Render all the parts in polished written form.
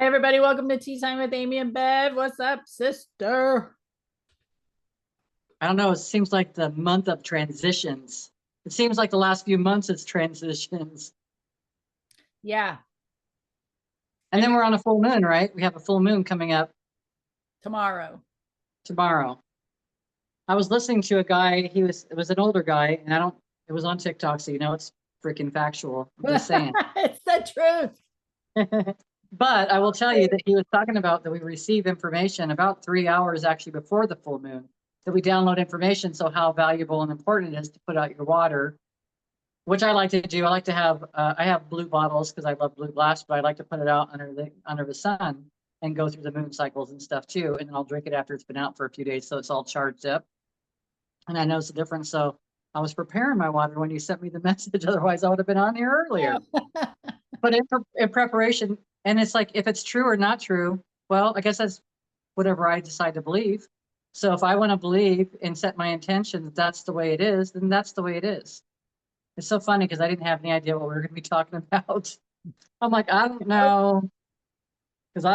Hey everybody, welcome to Tea Time with Amy and Bev. What's up, sister? I don't know. It seems like the month of transitions. It seems like the last few months it's transitions. Yeah, And then we're on a full moon, right? We have a full moon coming up tomorrow. tomorrow. I was listening to a guy, it was an older guy, and it was on TikTok, so you know it's freaking factual. I'm just saying. It's the truth. But I will tell you that he was talking about that we receive information about 3 hours actually before the full moon, that we download information. So how valuable and important it is to put out your water, which I like to do. I like to have I have blue bottles because I love blue glass, but I like to put it out under the sun and go through the moon cycles and stuff too. And then I'll drink it after it's been out for a few days, so it's all charged up. And I noticed the difference. So I was preparing my water when you sent me the message. Otherwise, I would have been on here earlier. But in preparation, and it's like if it's true or not true, well, I guess that's whatever I decide to believe. So if I want to believe and set my intention that that's the way it is, then that's the way it is. It's so funny because I didn't have any idea what we were going to be talking about. I'm like, I don't know, because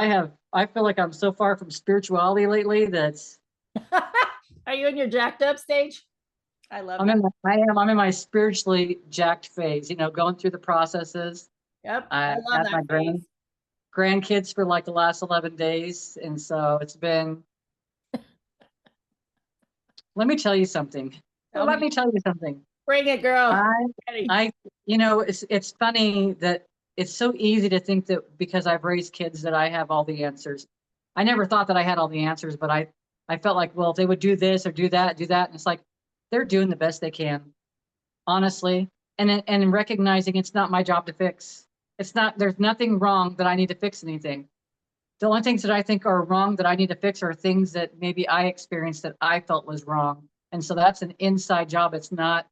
I feel like I'm so far from spirituality lately that's Are you in your jacked up stage? I love that. I'm in my spiritually jacked phase, going through the processes. Yep, I I love had that my phase. grandkids for like the last 11 days. And so it's been, let me tell you something. Tell Let me, me tell you something. bring it, girl. I, Ready. I, it's funny that it's so easy to think that because I've raised kids that I have all the answers. I never thought that I had all the answers, but I felt like, well, if they would do this or do that, and it's like they're doing the best they can, honestly. And recognizing it's not my job to fix. It's not. There's nothing wrong that I need to fix anything. The only things that I think are wrong that I need to fix are things that maybe I experienced that I felt was wrong. And so that's an inside job. It's not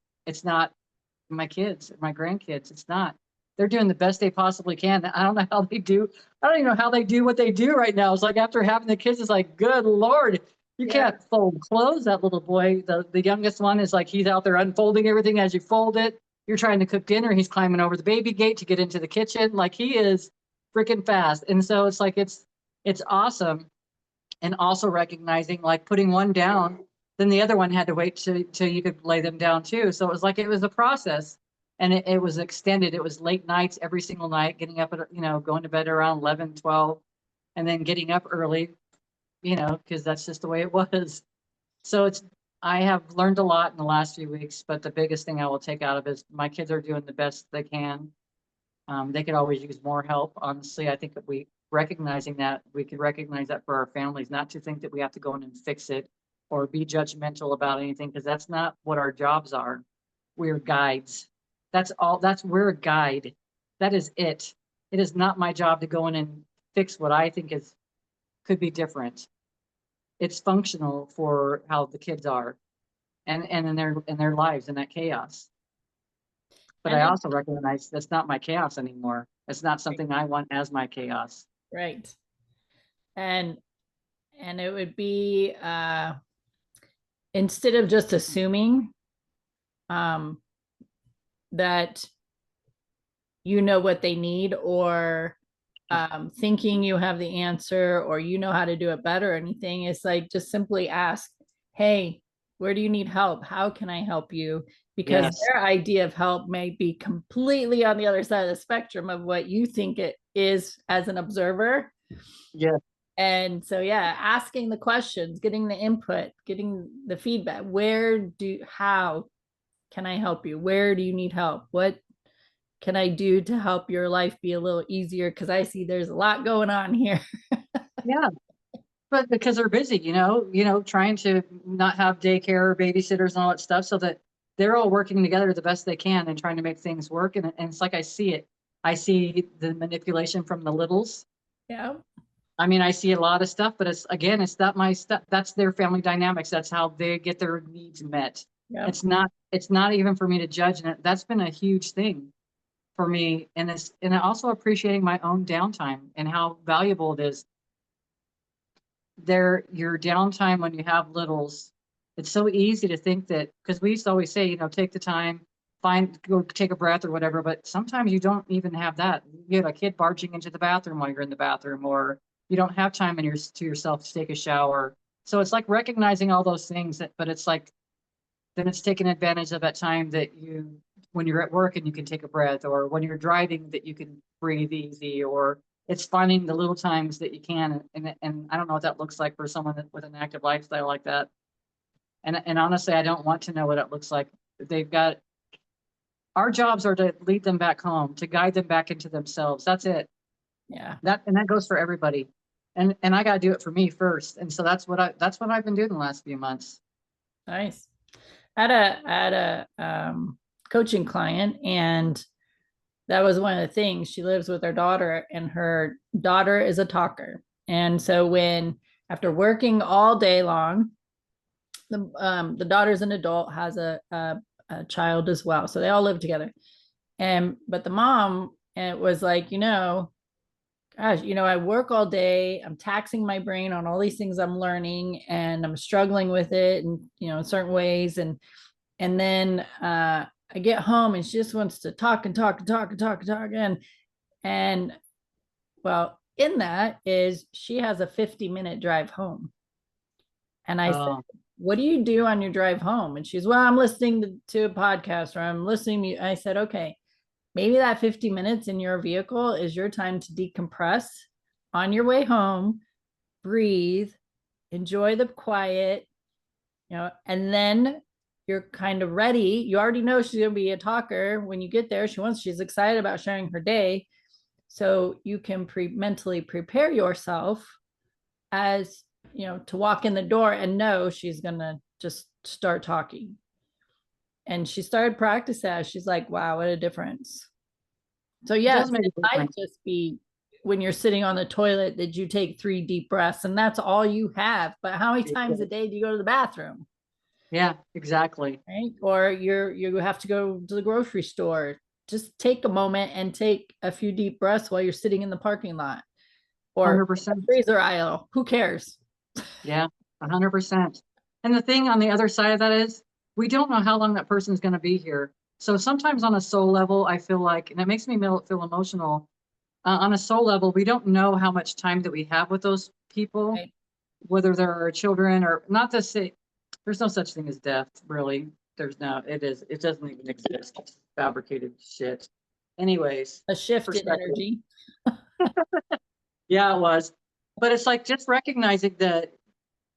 my kids, my grandkids. It's not. They're doing the best they possibly can. I don't know how they do. I don't even know how they do what they do right now. It's like after having the kids, it's like, good Lord, you Yeah. can't fold clothes. That little boy, the youngest one, is like he's out there unfolding everything as you fold it. You're trying to cook dinner. He's climbing over the baby gate to get into the kitchen. Like he is freaking fast. And so it's like it's awesome. And also recognizing like putting one down, then the other one had to wait till you could lay them down too. So it was like it was a process, and it was extended. It was late nights every single night, getting up at going to bed around 11, 12, and then getting up early, because that's just the way it was. So I have learned a lot in the last few weeks, but the biggest thing I will take out of it is my kids are doing the best they can. They could always use more help. Honestly, I think that we could recognize that for our families, not to think that we have to go in and fix it or be judgmental about anything, because that's not what our jobs are. We're guides. That's all. We're a guide. That is it. It is not my job to go in and fix what I think could be different. It's functional for how the kids are and in their lives in that chaos. But And I then, also recognize that's not my chaos anymore. It's not something I want as my chaos. right. And it would be instead of just assuming um that you know what they need or thinking you have the answer or you know how to do it better or anything. It's like just simply ask, hey, where do you need help? How can I help you? Because Yes. their idea of help may be completely on the other side of the spectrum of what you think it is as an observer. Yes. And so, yeah, asking the questions, getting the input, getting the feedback. How can I help you? Where do you need help? What can I do to help your life be a little easier? Because I see there's a lot going on here. Yeah. But because they're busy, trying to not have daycare or babysitters and all that stuff, so that they're all working together the best they can and trying to make things work. And it's like I see it. I see the manipulation from the littles. Yeah. I mean, I see a lot of stuff, but it's not my stuff. That's their family dynamics. That's how they get their needs met. Yep. It's not even for me to judge. And that's been a huge thing for me. And also appreciating my own downtime and how valuable it is. Your downtime when you have littles, it's so easy to think that, because we used to always say, take the time go take a breath or whatever. But sometimes you don't even have that. You have a kid barging into the bathroom while you're in the bathroom, or you don't have time to yourself to take a shower. So it's like recognizing all those things but it's like, then it's taking advantage of that time that when you're at work and you can take a breath, or when you're driving that you can breathe easy, or it's finding the little times that you can. And I don't know what that looks like for someone with an active lifestyle like that. And honestly, I don't want to know what it looks like. Our jobs are to lead them back home, to guide them back into themselves. That's it. Yeah. That goes for everybody. And I got to do it for me first. And so that's what I've been doing the last few months. Nice. I had a coaching client, and that was one of the things. She lives with her daughter, and her daughter is a talker. And so after working all day long, the daughter's an adult, has a child as well. So they all live together. But the mom, and it was like, gosh, I work all day. I'm taxing my brain on all these things I'm learning, and I'm struggling with it, and in certain ways. And then I get home, and she just wants to talk and talk and talk and talk and talk. And well, in that is she has a 50-minute drive home. And I said, what do you do on your drive home? And she's, well, I'm listening to a podcast, or I'm listening to. I said, okay, maybe that 50 minutes in your vehicle is your time to decompress on your way home, breathe, enjoy the quiet, and then you're kind of ready. You already know she's going to be a talker when you get there. She's excited about sharing her day. So you can mentally prepare yourself as, to walk in the door and know she's going to just start talking. And she started practice that. She's like, wow, what a difference. So yes, it might just be when you're sitting on the toilet that you take 3 deep breaths, and that's all you have. But how many times a day do you go to the bathroom? Yeah, exactly. Right? Or you have to go to the grocery store. Just take a moment and take a few deep breaths while you're sitting in the parking lot or 100%. freezer aisle. Who cares? Yeah, 100%. And the thing on the other side of that is we don't know how long that person is going to be here. So sometimes on a soul level, I feel like, and it makes me feel emotional. On a soul level, we don't know how much time that we have with those people, Right. whether they're our children or not. To say there's no such thing as death, really. There's no. It doesn't even exist. It's fabricated shit. Anyways, A shift in energy. Yeah, it was. But it's like just recognizing that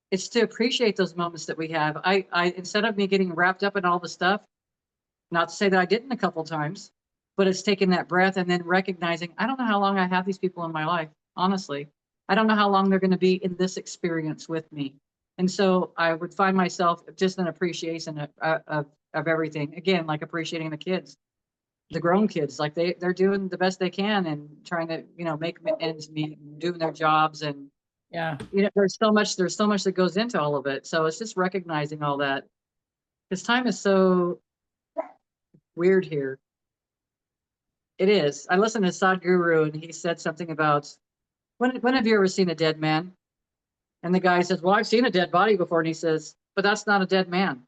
it's to appreciate those moments that we have. I instead of me getting wrapped up in all the stuff, not to say that I didn't a couple times, but it's taking that breath and then recognizing I don't know how long I have these people in my life. Honestly, I don't know how long they're going to be in this experience with me. And so I would find myself just an appreciation of everything. Again, like appreciating the kids, the grown kids, like they're doing the best they can and trying to, make ends meet and doing their jobs. And, Yeah. there's so much that goes into all of it. So it's just recognizing all that, because time is so weird here. It is. I listened to Sadhguru and he said something about, when have you ever seen a dead man? And the guy says, well, I've seen a dead body before. And he says, but that's not a dead man.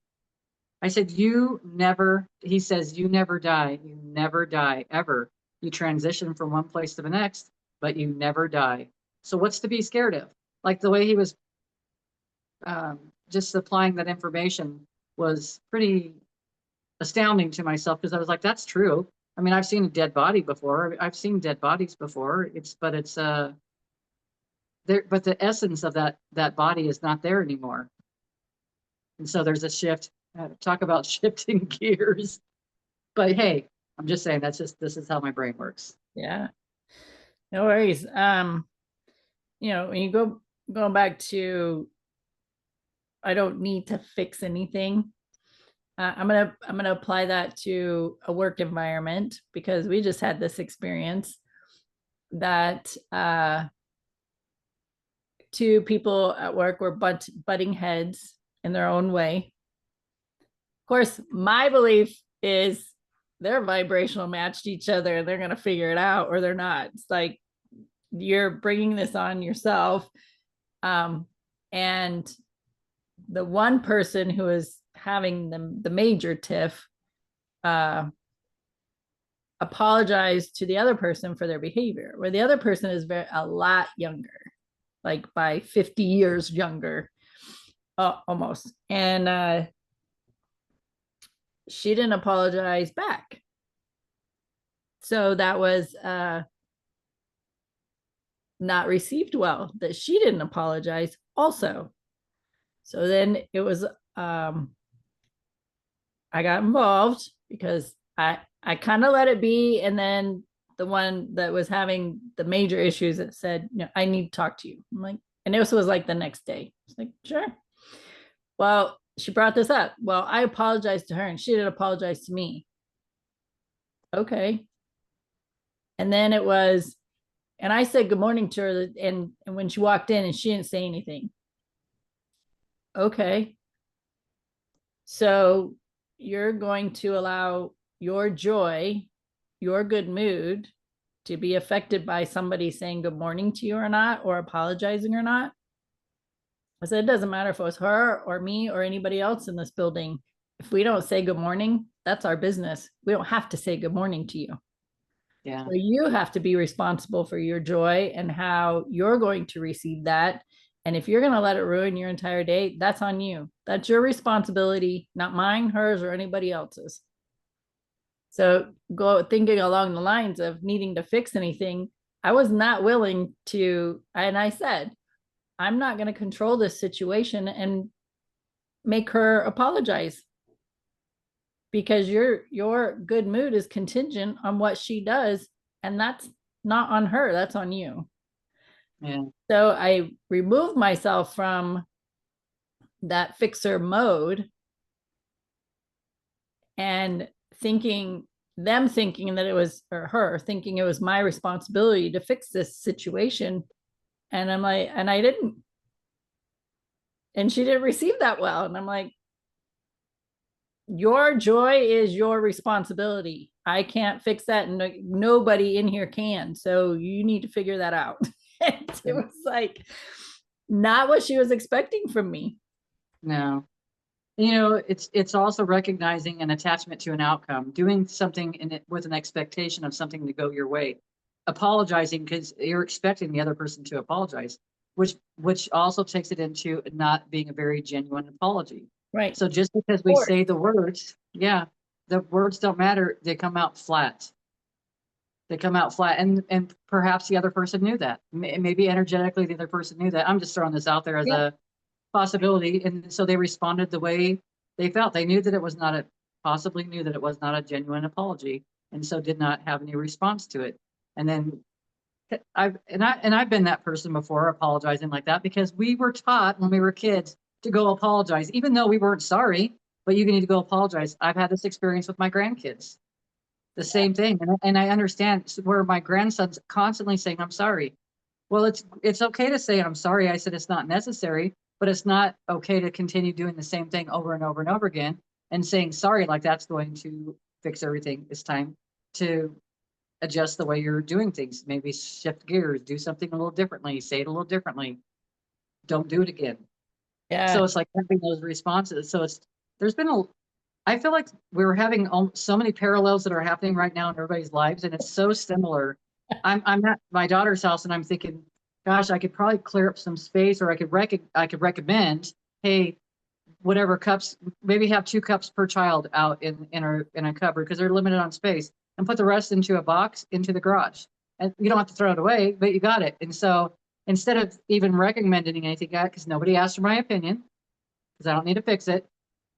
I said, he says, you never die. You never die, ever. You transition from one place to the next, but you never die. So what's to be scared of? Like the way he was just supplying that information was pretty astounding to myself, because I was like, that's true. I mean, I've seen a dead body before. I've seen dead bodies before. But the essence of that body is not there anymore. And so there's a shift. Talk about shifting gears. But hey, I'm just saying this is how my brain works. Yeah. No worries. When you going back to, I don't need to fix anything. I'm gonna apply that to a work environment, because we just had this experience that 2 people at work were butting heads in their own way. Of course, my belief is they're vibrational matched each other. They're gonna figure it out, or they're not. It's like you're bringing this on yourself. And the one person who is having the major tiff apologize to the other person for their behavior, where the other person is a lot younger, like by 50 years younger, almost. And she didn't apologize back. So that was not received well, that she didn't apologize also. So then it was, I got involved because I kind of let it be. And then the one that was having the major issues that said, I need to talk to you. I'm like, and this was like the next day. It's like, sure. Well, she brought this up. Well, I apologized to her and she didn't apologize to me. Okay. And then it was, and I said good morning to her, and when she walked in and she didn't say anything. Okay. So you're going to allow your joy, your good mood to be affected by somebody saying good morning to you or not, or apologizing or not. I said, it doesn't matter if it was her or me or anybody else in this building. If we don't say good morning, that's our business. We don't have to say good morning to you. Yeah. So you have to be responsible for your joy and how you're going to receive that. And if you're going to let it ruin your entire day, that's on you. That's your responsibility, not mine, hers, or anybody else's. So go thinking along the lines of needing to fix anything. I was not willing to, and I said, I'm not going to control this situation make her apologize, because your good mood is contingent on what she does, and that's not on her, that's on you. Yeah. So I removed myself from that fixer mode, and thinking that it was, or her thinking it was my responsibility to fix this situation. And I'm like, and I didn't, and she didn't receive that well. And I'm like, your joy is your responsibility. I can't fix that, and nobody in here can. So you need to figure that out. And it was like not what she was expecting from me. No. It's also recognizing an attachment to an outcome, doing something in it with an expectation of something to go your way, apologizing because you're expecting the other person to apologize, which also takes it into not being a very genuine apology. Right. So just because we say the words, yeah, the words don't matter. They come out flat. They come out flat, and perhaps the other person knew that. Maybe energetically the other person knew that. I'm just throwing this out there as a possibility. And so they responded the way they felt. They knew that it was not a, possibly knew that it was not a genuine apology, and so did not have any response to it. And then I've been that person before, apologizing like that, because we were taught when we were kids to go apologize, even though we weren't sorry, but you need to go apologize. I've had this experience with my grandkids, the same thing. And I understand where my grandson's constantly saying, I'm sorry. Well, it's okay to say I'm sorry. I said it's not necessary, but it's not okay to continue doing the same thing over and over and over again and saying sorry like that's going to fix everything. It's time to adjust the way you're doing things. Maybe shift gears, do something a little differently, say it a little differently. Don't do it again. Yeah. So it's like having those responses. So there's been I feel like we're having so many parallels that are happening right now in everybody's lives, and it's so similar. I'm at my daughter's house, and I'm thinking, gosh, I could probably clear up some space, or I could recommend, hey, whatever cups, maybe have 2 cups per child out in a cupboard because they're limited on space, and put the rest into a box into the garage. And you don't have to throw it away, but you got it. And so instead of even recommending anything, because nobody asked for my opinion, because I don't need to fix it,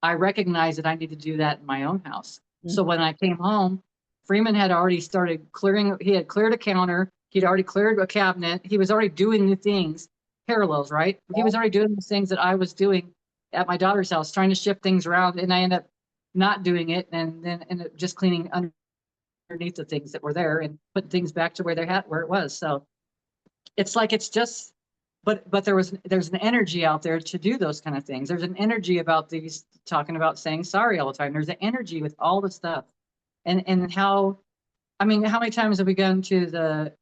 I recognize that I need to do that in my own house. So when I came home, Freeman had already started clearing. He had cleared a counter. He'd already cleared a cabinet. He was already doing the things, parallels, right? He was already doing the things that I was doing at my daughter's house, trying to shift things around. And I ended up not doing it, and then ended up just cleaning underneath the things that were there and putting things back to where it was. So it's like, it's just, but there's an energy out there to do those kind of things. There's an energy about these, talking about saying sorry all the time. There's an energy with all the stuff, and how, I mean, how many times have we gone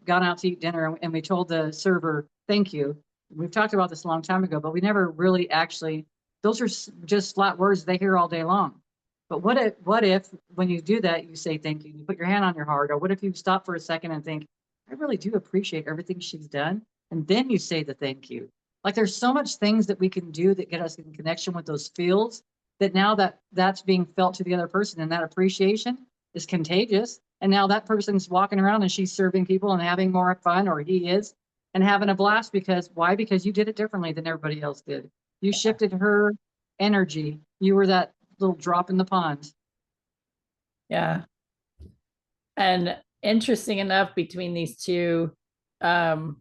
out to eat dinner and we told the server thank you? We've talked about this a long time ago, but we never really actually. Those are just flat words they hear all day long. But what if when you do that, you say thank you, you put your hand on your heart, or what if you stop for a second and think, I really do appreciate everything she's done, and then you say the thank you. Like there's so much things that we can do that get us in connection with those fields, that now that that's being felt to the other person, and that appreciation is contagious. And now that person's walking around and she's serving people and having more fun, or he is, and having a blast. Because why? Because you did it differently than everybody else did. You shifted her energy. You were that little drop in the pond. Yeah. And interesting enough, between these two, um,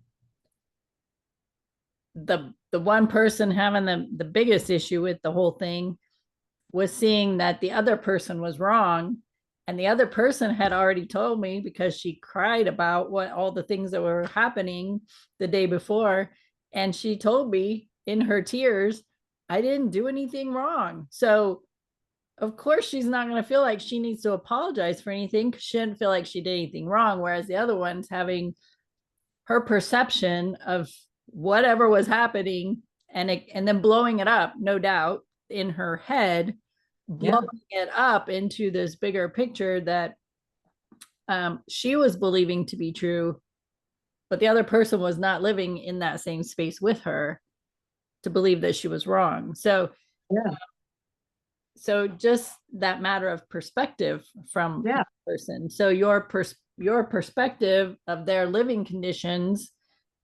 the one person having the biggest issue with the whole thing was seeing that the other person was wrong. And the other person had already told me, because she cried about what all the things that were happening the day before. And she told me in her tears, I didn't do anything wrong. So of course she's not going to feel like she needs to apologize for anything, because she didn't feel like she did anything wrong. Whereas the other one's having her perception of whatever was happening, and then blowing it up, no doubt, in her head, Yeah. blowing it up into this bigger picture that she was believing to be true, but the other person was not living in that same space with her to believe that she was wrong. So Yeah. so just that matter of perspective from Yeah. person. So your perspective of their living conditions,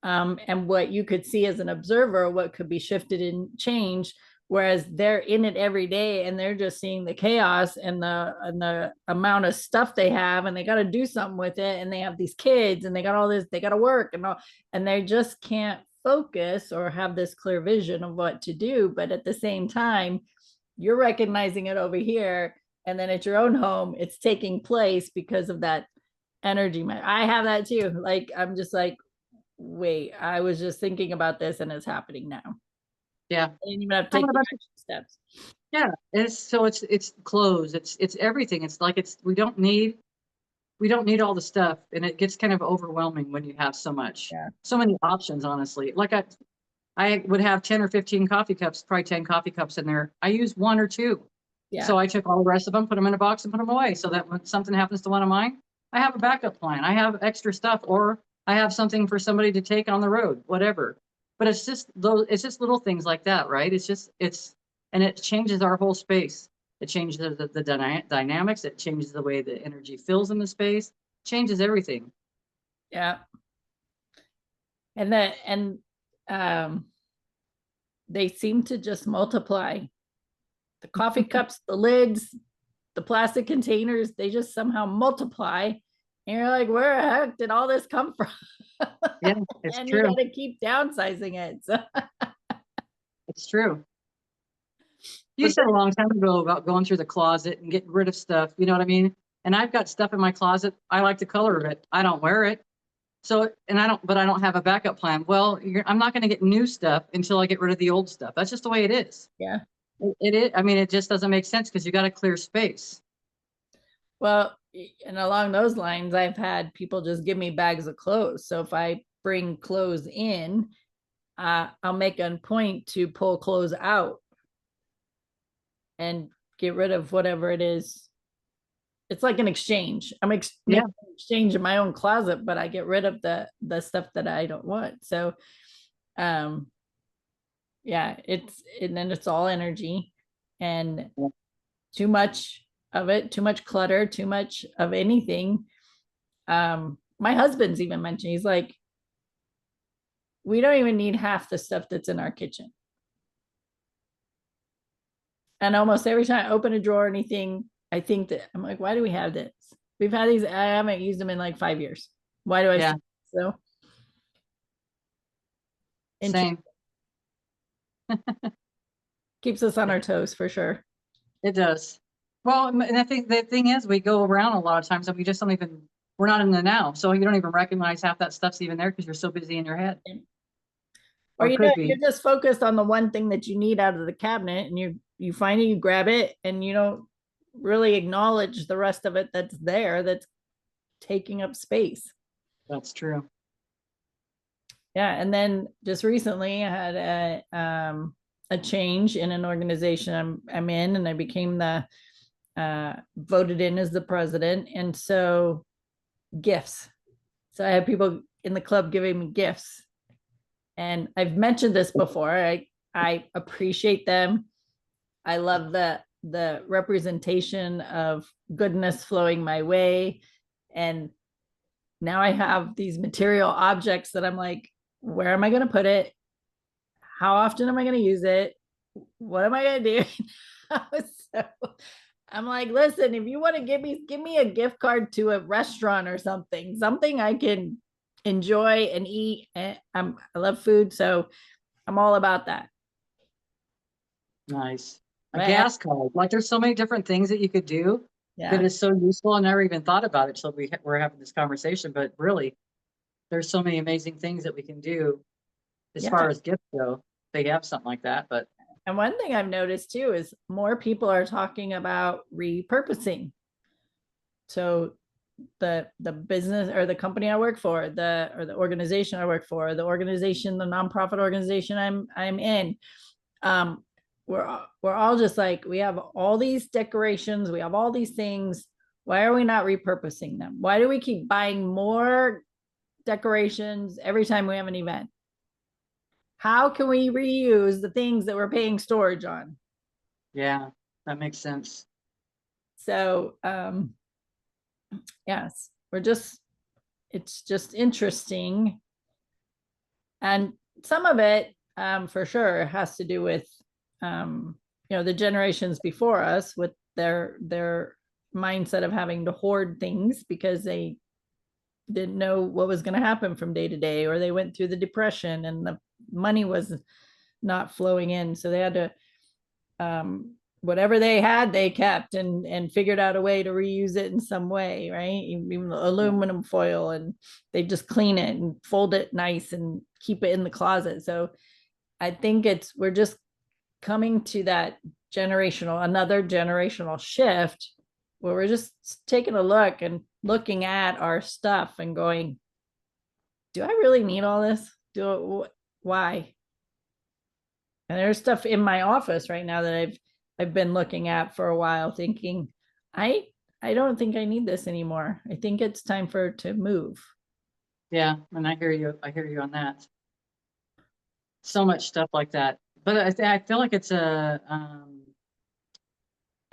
and what you could see as an observer, what could be shifted and changed, whereas they're in it every day and they're just seeing the chaos and the amount of stuff they have, and they got to do something with it, and they have these kids and they got all this, they got to work and all, and they just can't focus or have this clear vision of what to do. But at the same time, you're recognizing it over here, and then at your own home it's taking place because of that energy. I have that too. Like, I'm just like, wait, I was just thinking about this and it's happening now. Yeah. I didn't even have to How take the about action steps. yeah, it's clothes, it's everything. It's like we don't need all the stuff, and it gets kind of overwhelming when you have Yeah. so many options, honestly. Like I would have 10 or 15 coffee cups, probably 10 coffee cups in there. I use one or two. Yeah. So I took all the rest of them, put them in a box and put them away, so that when something happens to one of mine, I have a backup plan. I have extra stuff, or I have something for somebody to take on the road, whatever. But it's just little things like that, right? And it changes our whole space. It changes the dynamics. It changes the way the energy fills in the space, changes everything. Yeah. And um they seem to just multiply. The coffee cups, the lids, the plastic containers, they just somehow multiply. And you're like, where the heck did all this come from? Yeah, it's And you true. got to keep downsizing it. So, It's true. You but said a long time ago about going through the closet and getting rid of stuff. You know what I mean? And I've got stuff in my closet. I like the color of it. I don't wear it. So, but I don't have a backup plan. Well, I'm not going to get new stuff until I get rid of the old stuff. That's just the way it is. yeah. It is. I mean, it just doesn't make sense because you got to clear space. Well, and along those lines, I've had people just give me bags of clothes. So if I bring clothes in, I'll make a point to pull clothes out and get rid of whatever it is. It's like an exchange. Yeah, making an exchange in my own closet, but I get rid of the stuff that I don't want. So, um, yeah, and then it's all energy, and too much of it, too much clutter, too much of anything. My husband's even mentioned, he's like, we don't even need half the stuff that's in our kitchen. And almost every time I open a drawer or anything, I think that I'm like, why do we have this? We've had these, I haven't used them in like 5 years. Why do I yeah, so interesting? same. Keeps us on our toes for sure. It does. Well, and I think the thing is, we go around a lot of times and we just don't even, we're not in the now. So you don't even recognize half that stuff's even there because you're so busy in your head, Or or could be. you're just focused on the one thing that you need out of the cabinet, and you find it, you grab it, and you don't really acknowledge the rest of it that's there, that's taking up space. That's true. Yeah. And then just recently I had a change in an organization I'm in, and I became the voted in as the president. And so gifts. So I have people in the club giving me gifts. And I've mentioned this before. I appreciate them. I love the representation of goodness flowing my way. And now I have these material objects that I'm like, where am I going to put it? How often am I going to use it? What am I going to do? So I'm like, listen, if you want to give me a gift card to a restaurant or something I can enjoy and eat. And I love food, so I'm all about that. Nice. A But gas card. Like there's so many different things that you could do that yeah, is so useful. I never even thought about it till we're having this conversation. But really, there's so many amazing things that we can do as yeah. far as gifts go. They have something like that, but And one thing I've noticed too is more people are talking about repurposing. So the business or the company I work for, the organization I work for, the nonprofit organization I'm in, um, we're all just like, we have all these decorations, we have all these things. Why are we not repurposing them? Why do we keep buying more decorations every time we have an event? How can we reuse the things that we're paying storage on? yeah, that makes sense. So yes, it's just interesting. And some of it, for sure, has to do with, the generations before us with their mindset of having to hoard things because they didn't know what was going to happen from day to day, or they went through the depression and the money was not flowing in, so they had to, whatever they had they kept and figured out a way to reuse it in some way, right? Even aluminum foil, and they just clean it and fold it nice and keep it in the closet. So I think we're just coming to that another generational shift where we're just taking a look and looking at our stuff and going, do I really need all this? Why? And there's stuff in my office right now that I've been looking at for a while, thinking, I I don't think I need this anymore. I think it's time for to move. Yeah, and I hear you. I hear you on that. So much stuff like that. But I feel like it's I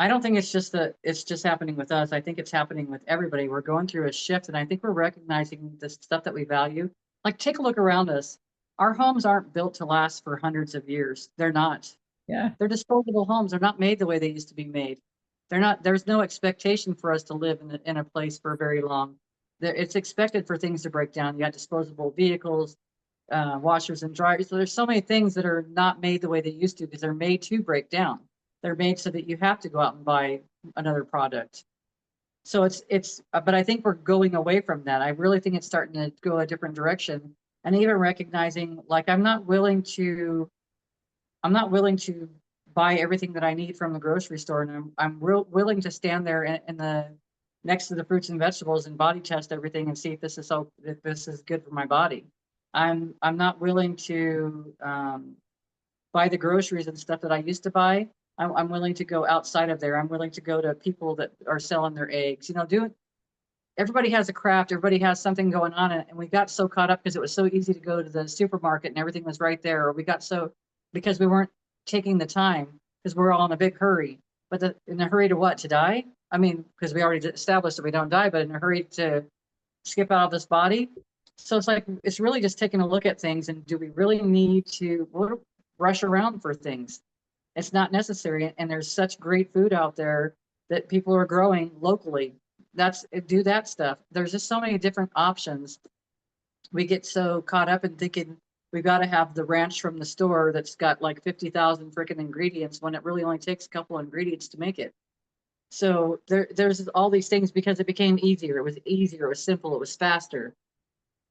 don't think it's just happening with us. I think it's happening with everybody. We're going through a shift, and I think we're recognizing the stuff that we value. Like, take a look around us. Our homes aren't built to last for hundreds of years. They're not. Yeah. They're disposable homes. They're not made the way they used to be made. They're not. There's no expectation for us to live in a place for very long. It's expected for things to break down. You got disposable vehicles, washers and dryers. So there's so many things that are not made the way they used to because they're made to break down. They're made so that you have to go out and buy another product. So but I think we're going away from that. I really think it's starting to go a different direction. And even recognizing, like, I'm not willing to buy everything that I need from the grocery store. And I'm willing to stand there in the next to the fruits and vegetables and body test everything and see if this is good for my body. I'm not willing to buy the groceries and stuff that I used to buy. I'm willing to go outside of there. I'm willing to go to people that are selling their eggs. Everybody has a craft, everybody has something going on, and we got so caught up because it was so easy to go to the supermarket and everything was right there, or we got so because we weren't taking the time because we're all in a big hurry. But in a hurry to what? To die? I mean, because we already established that we don't die, but in a hurry to skip out of this body. So it's like it's really just taking a look at things and do we really need to rush around for things? It's not necessary, and there's such great food out there that people are growing locally. Do that stuff. There's just so many different options. We get so caught up in thinking we've got to have the ranch from the store that's got like 50,000 freaking ingredients when it really only takes a couple of ingredients to make it. So there's all these things because it became easier. It was easier. It was simple. It was faster.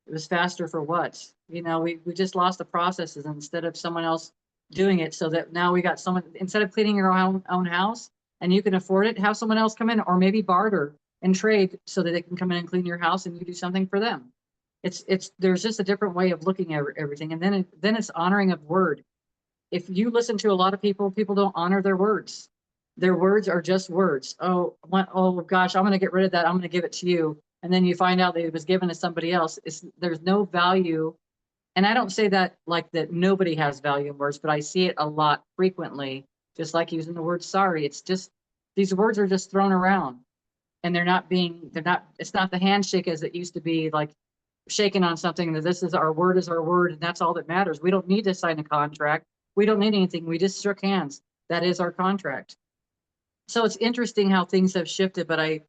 It was faster for what? We just lost the processes instead of someone else doing it so that now we got someone, instead of cleaning your own house and you can afford it, have someone else come in or maybe barter and trade so that they can come in and clean your house and you do something for them. There's just a different way of looking at everything. And then it's honoring of word. If you listen to a lot of people don't honor their words. Their words are just words. Oh, oh gosh, I'm going to get rid of that. I'm going to give it to you. And then you find out that it was given to somebody else. There's no value. And I don't say that like that nobody has value in words, but I see it a lot frequently, just like using the word sorry. It's just, these words are just thrown around and it's not the handshake as it used to be, like shaking on something that this is our word and that's all that matters. We don't need to sign a contract. We don't need anything. We just shook hands. That is our contract. So it's interesting how things have shifted, but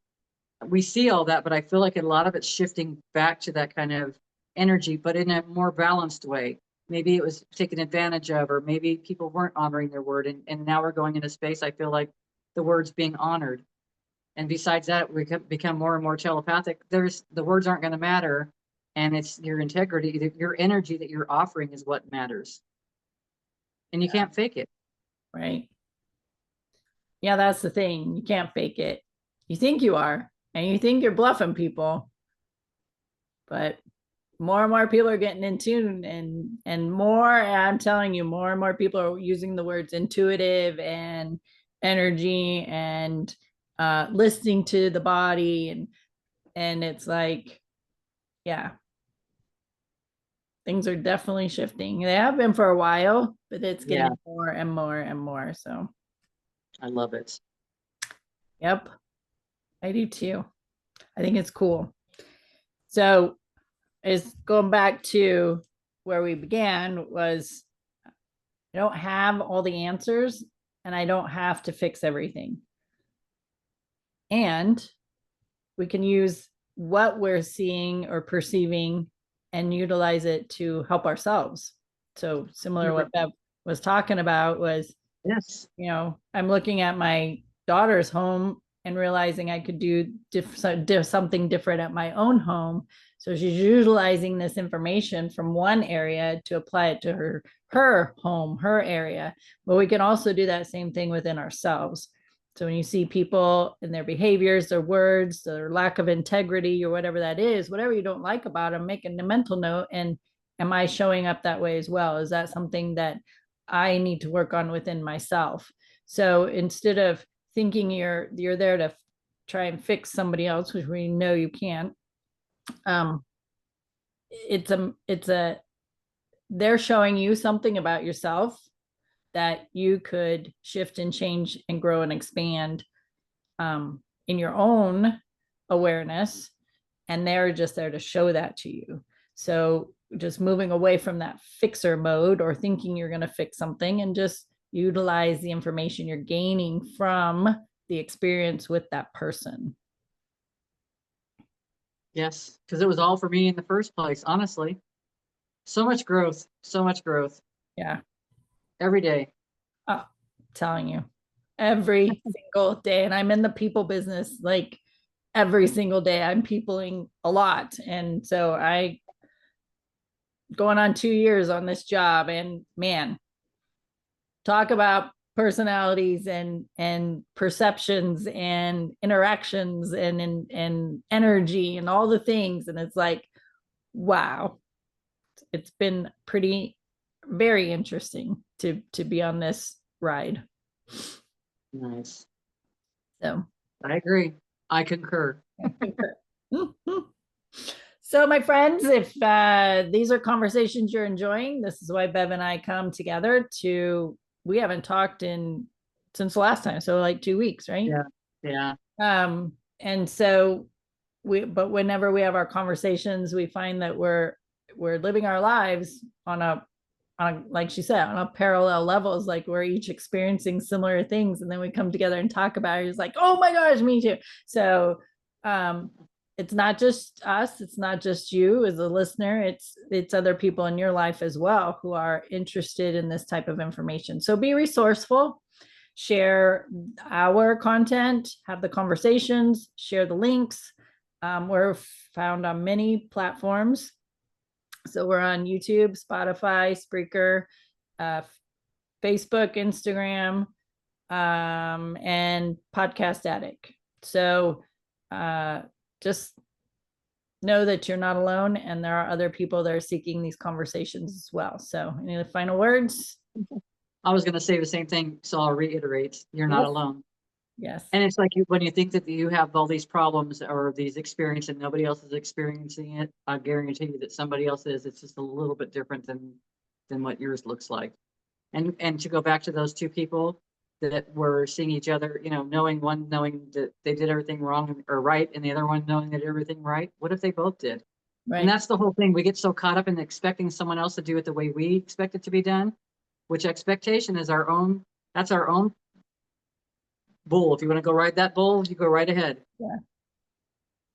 we see all that, but I feel like a lot of it's shifting back to that kind of energy, but in a more balanced way. Maybe it was taken advantage of, or maybe people weren't honoring their word. And now we're going into space. I feel like the word's being honored. And besides that, we become more and more telepathic. The words aren't going to matter. And it's your integrity, your energy that you're offering is what matters. And you can't fake it. Right. Yeah, that's the thing. You can't fake it. You think you are, and you think you're bluffing people, but more and more people are getting in tune, and more, I'm telling you, more and more people are using the words intuitive and energy and listening to the body, and it's like, yeah, things are definitely shifting. They have been for a while, but it's getting more and more and more. So I love it. yep, I do too. I think it's cool. So is going back to where we began, was I don't have all the answers and I don't have to fix everything. And we can use what we're seeing or perceiving and utilize it to help ourselves. So similar to what Bev was talking about was, yes, I'm looking at my daughter's home and realizing I could do something different at my own home. So she's utilizing this information from one area to apply it to her home, her area. But we can also do that same thing within ourselves. So when you see people and their behaviors, their words, their lack of integrity, or whatever that is, whatever you don't like about them, make a mental note. And am I showing up that way as well? Is that something that I need to work on within myself? So instead of thinking you're there to try and fix somebody else, which we know you can't, they're showing you something about yourself that you could shift and change and grow and expand in your own awareness. And they're just there to show that to you. So just moving away from that fixer mode or thinking you're going to fix something, and just utilize the information you're gaining from the experience with that person. Yes, because it was all for me in the first place, honestly. So much growth, so much growth. Yeah. Every day. Oh, telling you, every single day. And I'm in the people business, like every single day I'm peopling a lot. And so going on 2 years on this job, and man, talk about personalities and perceptions and interactions and energy and all the things. And it's like, wow, it's been very interesting to be on this ride. Nice. So I agree. I concur. So my friends, if these are conversations you're enjoying, this is why Bev and I come together we haven't talked since the last time. So like 2 weeks, right? Yeah. And so but whenever we have our conversations, we find that we're living our lives on like she said, on a parallel levels, like we're each experiencing similar things, and then we come together and talk about it. It's like, oh my gosh, me too. So it's not just us, it's not just you as a listener, it's other people in your life as well who are interested in this type of information. So be resourceful, share our content, have the conversations, share the links. We're found on many platforms. So we're on YouTube, Spotify, Spreaker, Facebook, Instagram, and Podcast Addict. So just know that you're not alone, and there are other people that are seeking these conversations as well. So any final words? I was going to say the same thing, so I'll reiterate. You're not alone. Yes. And it's like when you think that you have all these problems or these experiences and nobody else is experiencing it, I guarantee you that somebody else is. It's just a little bit different than what yours looks like. And to go back to those two people that were seeing each other, you know, knowing that they did everything wrong or right, and the other one knowing they did everything right. What if they both did? And Right. that's the whole thing. We get so caught up in expecting someone else to do it the way we expect it to be done, which expectation is our own. That's our own bull. If you want to go ride that bull, you go right ahead. Yeah.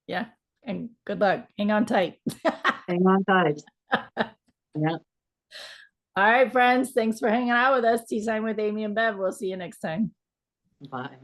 Yeah. And good luck. Hang on tight. Hang on tight. Yeah. All right, friends. Thanks for hanging out with us. Tea time with Amy and Bev. We'll see you next time. Bye.